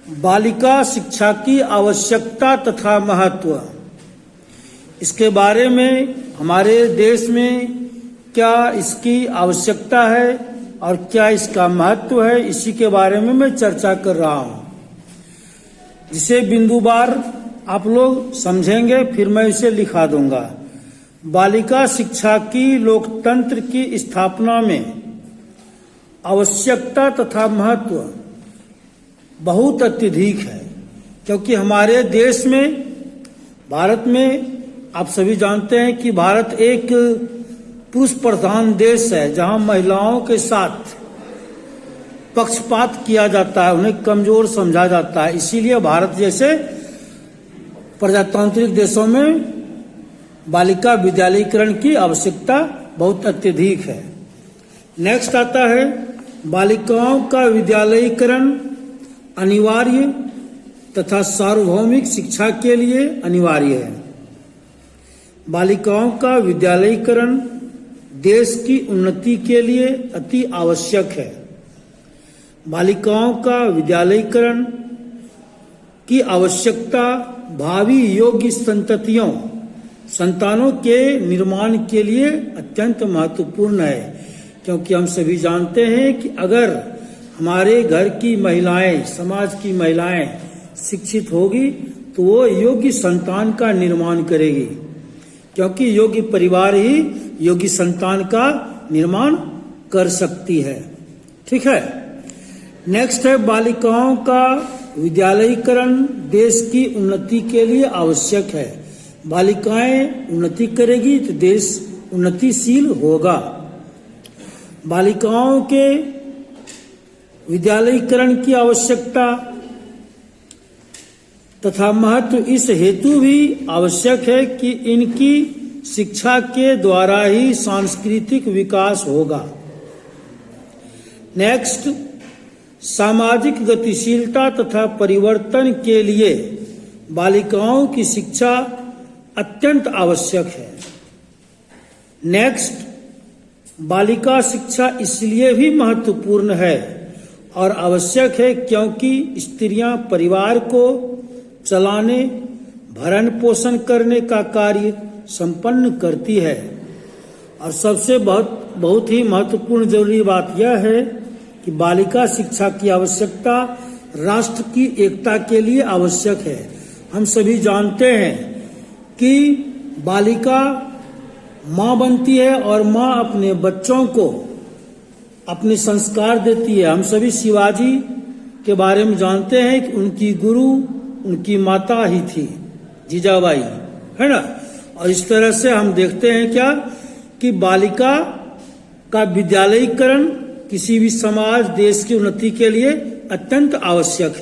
बालिका शिक्षा की आवश्यकता तथा महत्व, इसके बारे में हमारे देश में क्या इसकी आवश्यकता है और क्या इसका महत्व है, इसी के बारे में मैं चर्चा कर रहा हूं, जिसे बिंदुवार आप लोग समझेंगे, फिर मैं इसे लिखा दूंगा। बालिका शिक्षा की लोकतंत्र की स्थापना में आवश्यकता तथा महत्व बहुत अत्यधिक है, क्योंकि हमारे देश में, भारत में, आप सभी जानते हैं कि भारत एक पुरुष प्रधान देश है, जहां महिलाओं के साथ पक्षपात किया जाता है, उन्हें कमजोर समझा जाता है। इसीलिए भारत जैसे प्रजातांत्रिक देशों में बालिका विद्यालयीकरण की आवश्यकता बहुत अत्यधिक है। नेक्स्ट आता है, बालिकाओं का विद्यालयीकरण अनिवार्य तथा सार्वभौमिक शिक्षा के लिए अनिवार्य है। बालिकाओं का विद्यालयीकरण देश की उन्नति के लिए अति आवश्यक है। बालिकाओं का विद्यालयीकरण की आवश्यकता भावी योग्य संतानों के निर्माण के लिए अत्यंत महत्वपूर्ण है, क्योंकि हम सभी जानते हैं कि अगर हमारे घर की महिलाएं, समाज की महिलाएं शिक्षित होगी तो वो योग्य संतान का निर्माण करेगी, क्योंकि योग्य परिवार ही योग्य संतान का निर्माण कर सकती है। ठीक है। नेक्स्ट है, बालिकाओं का विद्यालयीकरण देश की उन्नति के लिए आवश्यक है। बालिकाएं उन्नति करेगी तो देश उन्नतिशील होगा। बालिकाओं के विद्यालयीकरण की आवश्यकता तथा महत्व इस हेतु भी आवश्यक है कि इनकी शिक्षा के द्वारा ही सांस्कृतिक विकास होगा। नेक्स्ट, सामाजिक गतिशीलता तथा परिवर्तन के लिए बालिकाओं की शिक्षा अत्यंत आवश्यक है। नेक्स्ट, बालिका शिक्षा इसलिए भी महत्वपूर्ण है और आवश्यक है क्योंकि स्त्रियां परिवार को चलाने, भरण पोषण करने का कार्य संपन्न करती है। और सबसे बहुत ही महत्वपूर्ण जरूरी बात यह है कि बालिका शिक्षा की आवश्यकता राष्ट्र की एकता के लिए आवश्यक है। हम सभी जानते हैं कि बालिका माँ बनती है और माँ अपने बच्चों को अपने संस्कार देती है। हम सभी शिवाजी के बारे में जानते हैं कि उनकी गुरु उनकी माता ही थी, जीजाबाई, है ना। और इस तरह से हम देखते हैं क्या कि बालिका का विद्यालयीकरण किसी भी समाज, देश की उन्नति के लिए अत्यंत आवश्यक है।